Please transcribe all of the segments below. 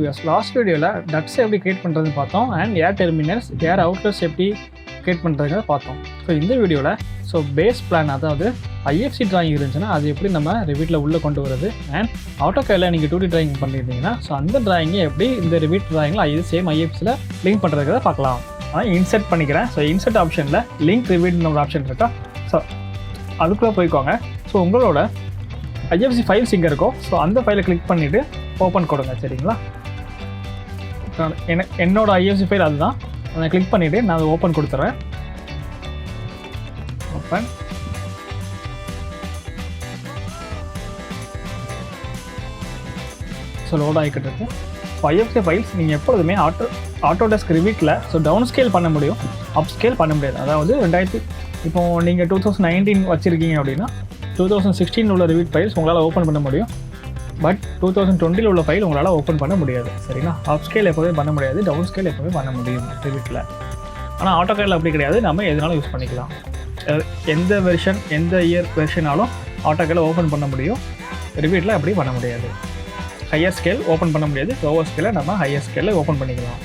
Viewers, last வீடியோவில் Tux எப்படி create பண்ணுறதுன்னு பார்த்தோம் and air terminals air outlets எப்படி கிரியேட் பண்ணுறதுங்கிறத பார்த்தோம். ஸோ இந்த வீடியோவில் பேஸ் பிளான், அதாவது IFC டிராயிங் இருந்துச்சுன்னா அது எப்படி நம்ம ரிவிட்டில் உள்ளே கொண்டு வருது அண்ட் ஆட்டோகேடில் நீங்கள் 2D டிராயிங் பண்ணியிருந்தீங்கன்னா ஸோ அந்த டிராயிங்கை எப்படி இந்த ரிவிட் டிராயிங்கில் சேம் IFCயில் லிங்க் பண்ணுறதுங்கிறத பார்க்கலாம். ஆனால் இன்சர்ட் பண்ணிக்கிறேன். ஸோ இன்சர்ட் ஆப்ஷனில் லிங்க் ரிவிட்னு ஒரு ஆப்ஷன் இருக்கா, ஸோ அதுக்குள்ளே போய்க்கோங்க. ஸோ உங்களோட IFC ஃபைல்ஸ் இங்கே இருக்கும். ஸோ அந்த ஃபைலை கிளிக் பண்ணிவிட்டு ஓப்பன் கொடுங்க. சரிங்களா, என்னோட IFC ஃபைல் அதுதான். அதை கிளிக் பண்ணிவிட்டு நான் அதை ஓப்பன் கொடுத்துட்றேன். ஓப்பன். ஸோ லோட் ஆகிக்கிட்டு இருக்கு. IFC ஃபைல்ஸ் நீங்கள் எப்பொழுதுமே ஆட்டோடெஸ்க் ரிவிட்டில் டவுன் ஸ்கேல் பண்ண முடியும், அப் ஸ்கேல் பண்ண முடியாது. அதாவது 2000 இப்போ நீங்கள் 2019 வச்சுருக்கீங்க அப்படின்னா 2016 உள்ள ரிவிட் ஃபைல்ஸ் உங்களால் ஓப்பன் பண்ண முடியும். பட் 2020 உள்ள ஃபைல் உங்களால் ஓப்பன் பண்ண முடியாது. சரிங்களா, அப் ஸ்கேல் எப்போவே பண்ண முடியாது, டவுன் ஸ்கேல் எப்போவே பண்ண முடியும் ரிவிட்டில். ஆனால் ஆட்டோகேடில் அப்படி கிடையாது, நம்ம எதுனாலும் யூஸ் பண்ணிக்கலாம். எந்த வெர்ஷன், எந்த இயர் வெர்ஷனாலும் ஆட்டோகேடில் ஓப்பன் பண்ண முடியும். ரிவிட்டில் அப்படி பண்ண முடியாது. ஹையர் ஸ்கேல் ஓப்பன் பண்ண முடியாது, லோவர் ஸ்கேலை நம்ம ஹையர் ஸ்கேலில் ஓப்பன் பண்ணிக்கலாம்.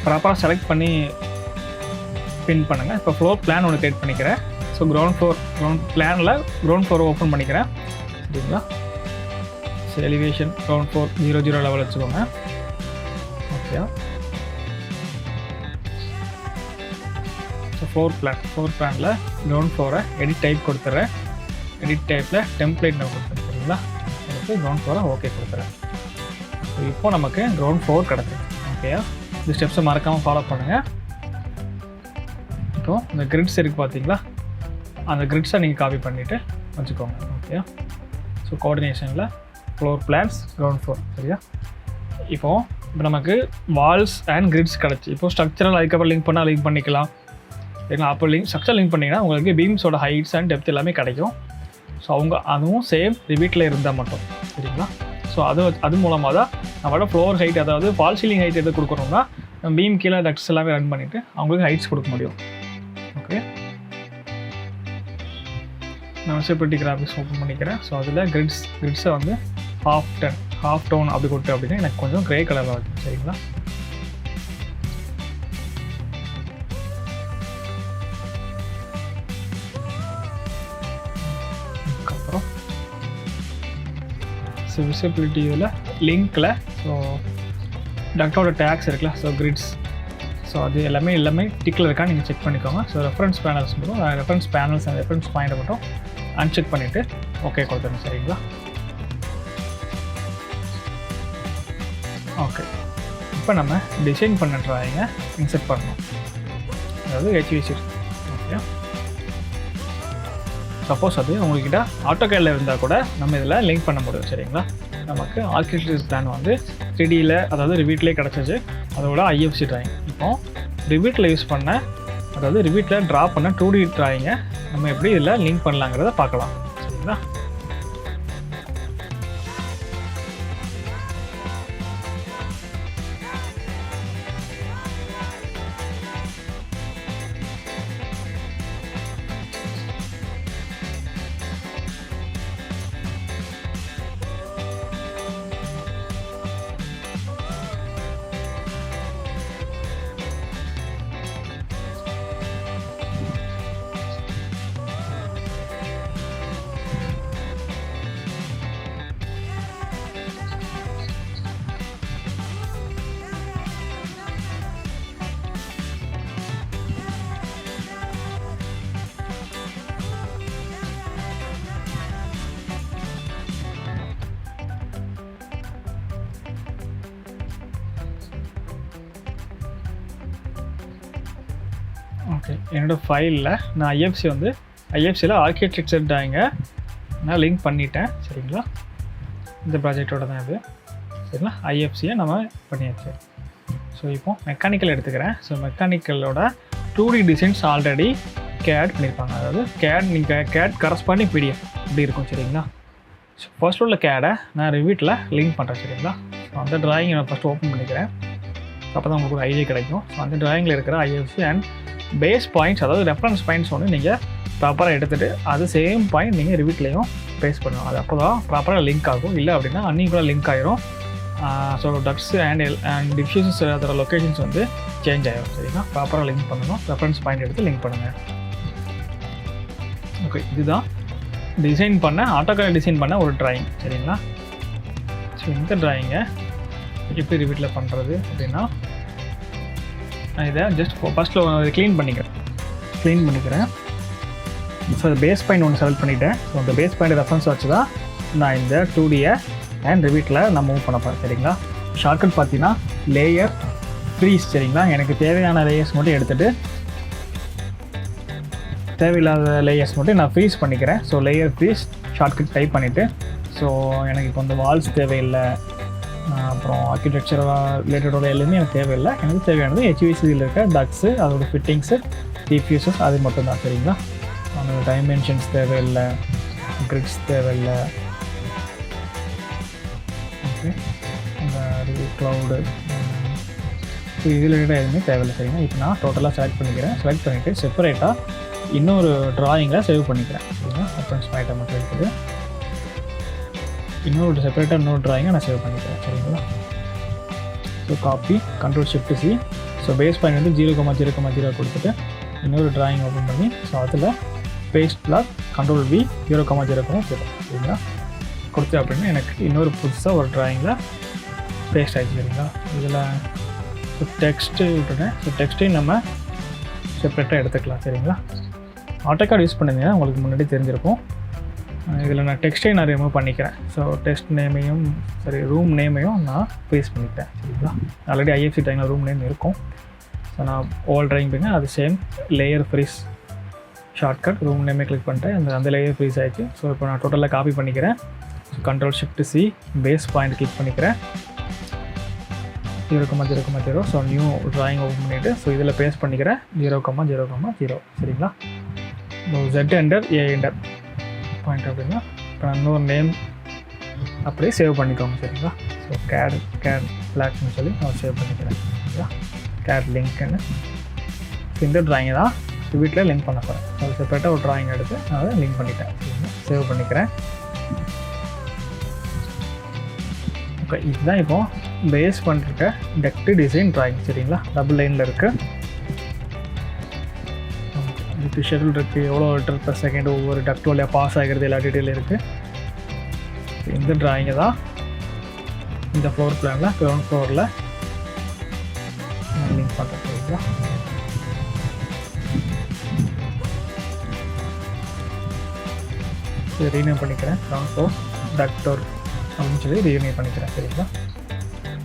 ப்ராப்பராக செலக்ட் பண்ணி பின் பண்ணுங்கள். இப்போ ஃப்ளோர் பிளான் ஒன்று கிரியேட் பண்ணிக்கிறேன். ஸோ கிரவுண்ட் பிளானில் கிரவுண்ட் ஃப்ளோரை ஓப்பன் பண்ணிக்கிறேன். சரிங்களா, so elevation ground floor 00 level வச்சுக்கோங்க. ஓகே, ஸோ ஃப்ளோர் பிளானில் கிரவுண்ட் ஃப்ளோரை எடிட் டைப் கொடுத்துட்றேன். எடிட் டைப்பில் டெம்ப்ளேட் நான் கொடுத்துறேன். சரிங்களா, அதுக்கு கிரவுண்ட் ஃப்ளோரை ஓகே கொடுத்துறேன். ஸோ இப்போது நமக்கு கிரவுண்ட் ஃப்ளோர் கிடக்கு. ஓகேயா, இந்த ஸ்டெப்ஸை மறக்காமல் ஃபாலோ பண்ணுங்கள். இப்போ இந்த கிரிட்ஸ் இருக்குது பார்த்தீங்களா, அந்த கிரிட்ஸை நீங்கள் காப்பி பண்ணிவிட்டு வச்சுக்கோங்க. ஓகே, ஸோ கோஆர்டினேஷனில் ஃப்ளோர் பிளான்ஸ் கிரவுண்ட் ஃப்ளோர். சரியா, இப்போ நமக்கு வால்ஸ் அண்ட் கிரிட்ஸ் கிடச்சி. இப்போ ஸ்ட்ரக்சரல் அதுக்கப்புறம் லிங்க் பண்ணால் லிங்க் பண்ணிக்கலாம். சரிங்களா, அப்போ ஸ்ட்ரக்சர் லிங்க் பண்ணிங்கன்னா உங்களுக்கு பீம்ஸோட ஹைட்ஸ் அண்ட் டெப்த் எல்லாமே கிடைக்கும். ஸோ அதுவும் சேம் ரிவிட்டில் இருந்தால் மட்டும். சரிங்களா, ஸோ அது மூலமாக தான் நம்மளோட ஃப்ளோர் ஹைட், அதாவது ஃபால் சீலிங் ஹைட் எது கொடுக்குறோம்னா நம்ம பீம் கீழே டக்ஸ் எல்லாமே ரன் பண்ணிவிட்டு அவங்களுக்கு ஹைட்ஸ் கொடுக்க முடியும். ஓகே, நான் விசிபிலிட்டி கிராஃபிக்ஸ் ஓப்பன் பண்ணிக்கிறேன். ஸோ அதில் கிரிட்ஸை வந்து ஹாஃப் டோன் அப்படி கொடுத்து அப்படின்னா எனக்கு கொஞ்சம் க்ரே கலரில் இருக்கும். சரிங்களா, அதுக்கப்புறம் ஸோ விசிபிலிட்டி இதில் லிங்க்கில் ஸோ டக்டோட டேக்ஸ் இருக்குல்ல, ஸோ கிரிட்ஸ், ஸோ அது எல்லாமே டிக்கில் இருக்கா நீங்கள் செக் பண்ணிக்கோங்க. ஸோ ரெஃபரன்ஸ் பேனல்ஸ் மட்டும் ரெஃபரன்ஸ் அண்ட் ரெஃபரன்ஸ் பாயிண்ட்டை மட்டும் அன்செக் பண்ணிவிட்டு ஓகே கொடுத்துருங்க. சரிங்களா, ஓகே. இப்போ நம்ம டிசைன் பண்ண டிராயிங்கை இன்செர்ட் பண்ணணும், அதாவது HVC. ஓகே, சப்போஸ் அது உங்கள்கிட்ட ஆட்டோகேடில் இருந்தால் கூட நம்ம இதில் லிங்க் பண்ண முடியும். சரிங்களா, நமக்கு ஆர்கிடெக்சர் பிளான் வந்து 3Dயில், அதாவது ரிவிட்லேயே கிடச்சிச்சு. அதோட IFC டிராயிங் இப்போ ரிவிட்டில் யூஸ் பண்ண, அதாவது ரிவிட்டில் ட்ரா பண்ண 2D டிராயிங்கை நம்ம எப்படி இதில் லிங்க் பண்ணலாங்கிறத பார்க்கலாம். சரிங்களா, ஓகே. என்னோடய ஃபைலில் நான் IFCயில் ஆர்கிடெக்சர் டிராயிங்கை நான் லிங்க் பண்ணிட்டேன். சரிங்களா, இந்த ப்ராஜெக்டோட தான் இது. சரிங்களா, IFCயை நம்ம பண்ணியாச்சு. ஸோ இப்போ மெக்கானிக்கல் எடுத்துக்கிறேன். ஸோ மெக்கானிக்கலோட 2D டிசைன்ஸ் ஆல்ரெடி கேட் பண்ணியிருப்பாங்க. அதாவது நீங்கள் கேட் கரஸ்பாண்டிங் PDF இப்படி இருக்கும். சரிங்களா, ஸோ ஃபர்ஸ்ட் உள்ள கேடை நான் ரிவிட்டில் லிங்க் பண்ணுறேன். சரிங்களா, ஸோ அந்த டிராயிங்கை நான் ஃபஸ்ட்டு ஓப்பன் பண்ணிக்கிறேன். அப்போ தான் உங்களுக்கு ஒரு ஐடியா கிடைக்கும். ஸோ அந்த டிராயிங்கில் இருக்கிற IFC அண்ட் பேஸ் பாயிண்ட்ஸ், அதாவது ரெஃபரன்ஸ் பாயிண்ட்ஸ் ஒன்று நீங்கள் ப்ராப்பராக எடுத்துகிட்டு அது சேம் பாயிண்ட் நீங்கள் ரிவிட்லேயும் பேஸ்ட் பண்ணணும். அது அப்போ தான் ப்ராப்பராக லிங்க் ஆகும். இல்லை அப்படின்னா அன்னிக்குள்ள லிங்க் ஆகிரும். ஸோ டக்ஸ் அண்ட் டிஃப்யூசஸ் அதோட லொக்கேஷன்ஸ் வந்து சேஞ்ச் ஆகிடும். சரிங்களா, ப்ராப்பராக லிங்க் பண்ணணும். ரெஃபரன்ஸ் பாயிண்ட் எடுத்து லிங்க் பண்ணுங்கள். ஓகே, இதுதான் டிசைன் பண்ண ஆட்டோகேட் டிசைன் பண்ண ஒரு ட்ராயிங். சரிங்களா, ஸோ இந்த ட்ராயிங்கை எப்படி ரிவிட்டில் பண்ணுறது அப்படின்னா, நான் இதை ஜஸ்ட் ஃபஸ்ட்டில் க்ளீன் பண்ணிக்கிறேன். ஸோ பேஸ் பாயிண்ட் ஒன்று செலக்ட் பண்ணிவிட்டேன். ஸோ அந்த பேஸ் பாயிண்ட் ரெஃபரன்ஸ் வச்சு தான் நான் இந்த 2Dயை அண்ட் ரிவிட்டில் நான் மூவ் பண்ண போகிறேன். சரிங்களா, ஷார்ட்கட் பார்த்தீங்கன்னா லேயர் ஃப்ரீஸ். சரிங்களா, எனக்கு தேவையான லேயர்ஸ் மட்டும் எடுத்துகிட்டு தேவையில்லாத லேயர்ஸ் மட்டும் நான் ஃப்ரீஸ் பண்ணிக்கிறேன். So layer freeze shortcut type பண்ணிவிட்டு, ஸோ எனக்கு இப்போ வந்து வால்ஸ் தேவையில்லை, அப்புறம் ஆர்கிடெக்சர் ரிலேட்டடோட எல்லாமே எனக்கு தேவையில்லை. எனக்கு தேவையானது HVACயில் இருக்க டக்ஸு, அதோட ஃபிட்டிங்ஸு, டிஃப்யூசஸ் அது மட்டும் தான். சரிங்களா, அந்த டைமென்ஷன்ஸ் தேவையில்லை, கிரிட்ஸ் தேவையில்லை. ஓகே, அந்த க்ளவுடு இது ரிலேட்டடாக எதுவுமே தேவையில்லை. சரிங்களா, இப்போ நான் டோட்டலாக செலக்ட் பண்ணிவிட்டு செப்பரேட்டாக இன்னொரு ட்ராயிங்கில் சேவ் பண்ணிக்கிறேன். சரிங்களா, ரெஃபரன்ஸ் பாயிண்ட்டை மட்டும் இருக்குது. இன்னொரு ட்ராயிங்கை நான் சேவ் பண்ணிக்கிறேன். சரிங்களா, so copy Ctrl+Shift+C. So base point வந்து 0,0,0 கொடுத்துட்டு இன்னொரு ட்ராயிங் ஓப்பன் பண்ணி, ஸோ அதில் பேஸ்ட் பிளாக் Ctrl+V 0,0,0. சரிங்களா, கொடுத்து அப்படின்னா எனக்கு இன்னொரு புதுசாக ஒரு ட்ராயிங்கில் பேஸ்ட் ஆகிடுச்சு. சரிங்களா, இதில் ஸோ டெக்ஸ்ட்டு விட்டுட்டேன். ஸோ டெக்ஸ்ட்டையும் நம்ம செப்பரேட்டாக எடுத்துக்கலாம். சரிங்களா, ஆட்டோகாட் யூஸ் பண்ணிங்கன்னா உங்களுக்கு முன்னாடி தெரிஞ்சிருக்கும். இதில் நான் டெக்ஸ்ட்டையும் நான் ரிமூவ் பண்ணிக்கிறேன். ஸோ டெக்ஸ்ட் நேமையும் ரூம் நேமையும் நான் பேஸ்ட் பண்ணிட்டேன். சரிங்களா, ஆல்ரெடி IFC ட்ராயிங்கில் ரூம் நேம் இருக்கும். ஸோ நான் ஓல் ட்ராயிங் பண்ணேன். அது same layer freeze shortcut room நேமே கிளிக் பண்ணிட்டேன். அந்த லேயர் ஃப்ரீஸ் ஆகிடுச்சு. ஸோ இப்போ நான் டோட்டலாக காப்பி பண்ணிக்கிறேன். So Ctrl+Shift+C base point click பண்ணிக்கிறேன். 0,0,0. ஸோ நியூ ட்ராயிங் ஓப்பன் பண்ணிவிட்டு ஸோ இதில் பேஸ்ட் பண்ணிக்கிறேன் 0,0,0. சரிங்களா, Z enter A enter point அப்படின்னா இப்போ நான் இன்னொரு நேம் அப்படியே சேவ் பண்ணிக்கோங்க. சரிங்களா, ஸோ கேட் பிளாக்னு சொல்லி நான் சேவ் பண்ணிக்கிறேன். சரிங்களா, கேட் லிங்க்னு இந்த ட்ராயிங்கை தான் வீட்டில் லிங்க் பண்ண போகிறேன். அது செப்பரேட்டாக ஒரு ட்ராயிங் எடுத்து நான் அதை லிங்க் பண்ணிட்டேன். சரிங்களா, சேவ் பண்ணிக்கிறேன். ஓகே, இதுதான் இப்போது பேஸ் பண்ணிருக்க டக்ட் டிசைன் ட்ராயிங். சரிங்களா, டபுள் லைனில் இருக்குது. இதுக்கு ஷெட்யூல் இருக்குது, எவ்வளோ லிட்டர் per செகண்ட் ஒவ்வொரு டக்ட் வழியாக பாஸ் ஆகிறது எல்லா டீட்டெயிலும் இருக்குது. இந்த ட்ராயிங்கை தான் இந்த ஃப்ளோர் பிளானில் கிரவுண்ட் ஃப்ளோரில் லிங்க் பண்ணுறேன். சரிங்களா, ரீநேம் பண்ணிக்கிறேன். கிரவுண்ட் ஃப்ளோர் டக்டோர் அப்படின்னு சொல்லி ரீநேம் பண்ணிக்கிறேன். சரிங்களா,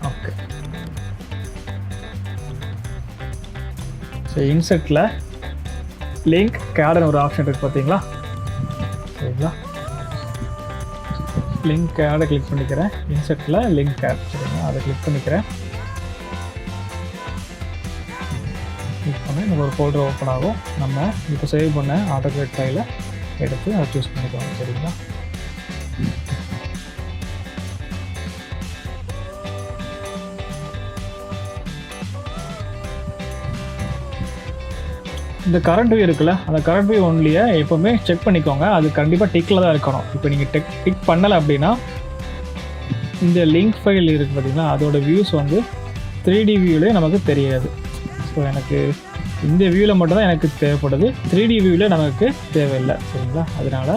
ஓகே. ஸோ இன்செட்டில் லிங்க் கேடுன்னு ஒரு ஆப்ஷன் இருக்குது பார்த்தீங்களா. சரிங்களா, லிங்க் கேடை கிளிக் பண்ணிக்கிறேன். இன்செட்டில் லிங்க் கேட். சரிங்களா, அதை கிளிக் பண்ணிக்கிறேன். கிளிக் பண்ணி எனக்கு ஒரு ஃபோல்டர் ஓப்பன் ஆகும். நம்ம இப்போ சேவ் பண்ண ஆட்டோகேட் ஃபைலை எடுத்து அதை சூஸ் பண்ணிக்கோங்க. சரிங்களா, இந்த கரண்ட் வியூ இருக்குல்ல, அந்த கரண்ட் வியூ ஒன்லியை எப்போவுமே செக் பண்ணிக்கோங்க. அது கண்டிப்பாக டிக்கில் தான் இருக்கணும். இப்போ நீங்கள் டிக் பண்ணலை அப்படின்னா இந்த லிங்க் ஃபைல் இருக்குது பார்த்தீங்கன்னா, அதோட வியூஸ் வந்து 3D வியூவிலே நமக்கு தெரியாது. ஸோ எனக்கு இந்த வியூவில் மட்டும்தான் எனக்கு தேவைப்படுது, 3D வியூவில் நமக்கு தேவையில்லை. சரிங்களா, அதனால்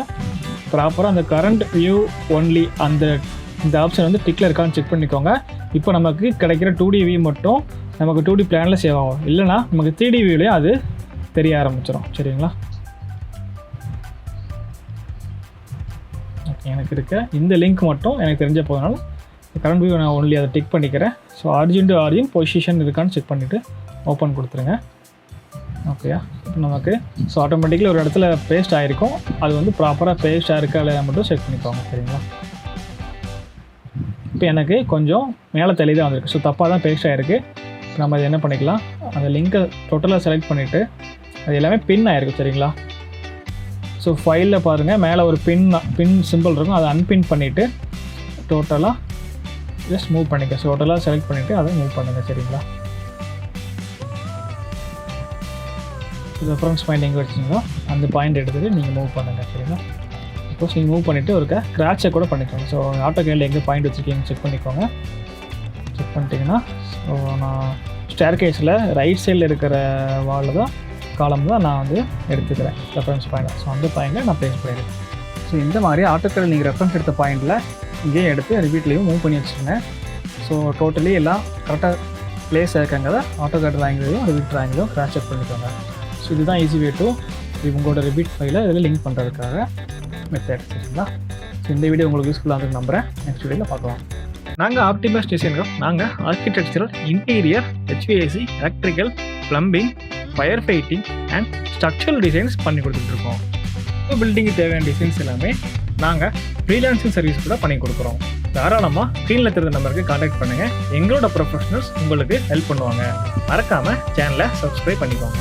ப்ராப்பராக அந்த கரண்ட் வியூ ஒன்லி இந்த ஆப்ஷன் வந்து டிக்கில் இருக்கான்னு செக் பண்ணிக்கோங்க. இப்போ நமக்கு கிடைக்கிற 2D வியூ மட்டும் நமக்கு 2D பிளானில் சேவ் ஆகும். இல்லைனா நமக்கு 3D வியூவிலே அது தெரிய ஆரம்பிச்சிடும். சரிங்களா, ஓகே. எனக்கு இருக்க இந்த லிங்க் மட்டும் எனக்கு தெரிஞ்ச போதனால கரண்ட் வியூ நான் ஒன்லி அதை டிக் பண்ணிக்கிறேன். So origin to origin position இருக்கான்னு செக் பண்ணிவிட்டு ஓப்பன் கொடுத்துருங்க. ஓகேயா, இப்போ நமக்கு ஸோ ஆட்டோமேட்டிக்கலி ஒரு இடத்துல பேஸ்ட் ஆகிருக்கும். அது வந்து ப்ராப்பராக பேஸ்ட் ஆகிருக்கா இல்லையா மட்டும் செக் பண்ணிக்கோங்க. சரிங்களா, இப்போ எனக்கு கொஞ்சம் மேலே தெளிவாக வந்திருக்கு. ஸோ தப்பாக தான் பேஸ்ட் ஆகிருக்கு. நம்ம அது என்ன பண்ணிக்கலாம், அந்த லிங்க்கை டோட்டலாக செலக்ட் பண்ணிவிட்டு அது எல்லாமே பின் ஆகிருக்கு. சரிங்களா, ஸோ ஃபைலில் பாருங்கள், மேலே ஒரு பின் சிம்பிள் இருக்கும். அதை அன்பின் பண்ணிவிட்டு டோட்டலாக ஜஸ்ட் மூவ் பண்ணிக்க. ஸோ டோட்டலாக செலக்ட் பண்ணிவிட்டு அதை மூவ் பண்ணுங்கள். சரிங்களா, ரெஃபரன்ஸ் பாயிண்ட் எங்கே வச்சிங்களோ அந்த பாயிண்ட் எடுத்துகிட்டு நீங்கள் மூவ் பண்ணுங்கள். சரிங்களா? சப்போஸ் நீங்கள் மூவ் பண்ணிவிட்டு ஒரு ஸ்க்ராட்சை கூட பண்ணிக்கோங்க. ஸோ ஆட்டோகேடில் எங்கே பாயிண்ட் வச்சுருக்கீங்க செக் பண்ணிக்கோங்க. செக் பண்ணிட்டீங்கன்னா ஸோ நான் ஸ்டேர் கேஸில் ரைட் சைடில் இருக்கிற வாலில் தான் காலம் தான் நான் வந்து எடுத்துக்கிறேன் ரெஃபரன்ஸ் பாயிண்ட். ஸோ அந்த பாயிண்ட்டை நான் ப்ளேஸ் பண்ணிடுறேன். ஸோ இந்த மாதிரி ஆட்டோகேடில் நீங்கள் ரெஃபரன்ஸ் எடுத்த பாயிண்டில் இங்கேயே எடுத்து ரிவீட்லேயும் மூவ் பண்ணி வச்சுருங்க. ஸோ டோட்டலி எல்லாம் கரெக்டாக ப்ளேஸ் ஆகிருக்காங்க. ஆட்டோகேட் ட்ராயிங்லையும் ரிவீட் ட்ராயிங்லையும் கிராஸ் செக் பண்ணிக்கோங்க. ஸோ இதுதான் ஈஸி வே டு உங்களோட ரிவீட் ஃபைலை இதில் லிங்க் பண்ணுறதுக்காக மெத்தட். சரிங்களா? ஸோ இந்த வீடியோ உங்களுக்கு யூஸ்ஃபுல்லாக இருக்குன்னு நம்புகிறேன். நெக்ஸ்ட் வீடியோவில் பார்க்கலாம். நாங்கள் ஆப்டிமஸ் டிசைன் ஹப் நாங்கள் architectural, interior, HVAC, electrical, plumbing, fire fighting and structural designs பண்ணி கொடுத்துட்ருக்கோம். பில்டிங்கு தேவையான டிசைன்ஸ் எல்லாமே நாங்கள் ஃப்ரீலான்சிங் சர்வீஸ் கூட பண்ணி கொடுக்குறோம். தாராளமாக ஸ்க்ரீனில் தெரிந்த நம்பருக்கு கான்டாக்ட் பண்ணுங்கள். எங்களோட ப்ரொஃபஷனல்ஸ் உங்களுக்கு ஹெல்ப் பண்ணுவாங்க. மறக்காமல் சேனலை சப்ஸ்கிரைப் பண்ணிக்கோங்க.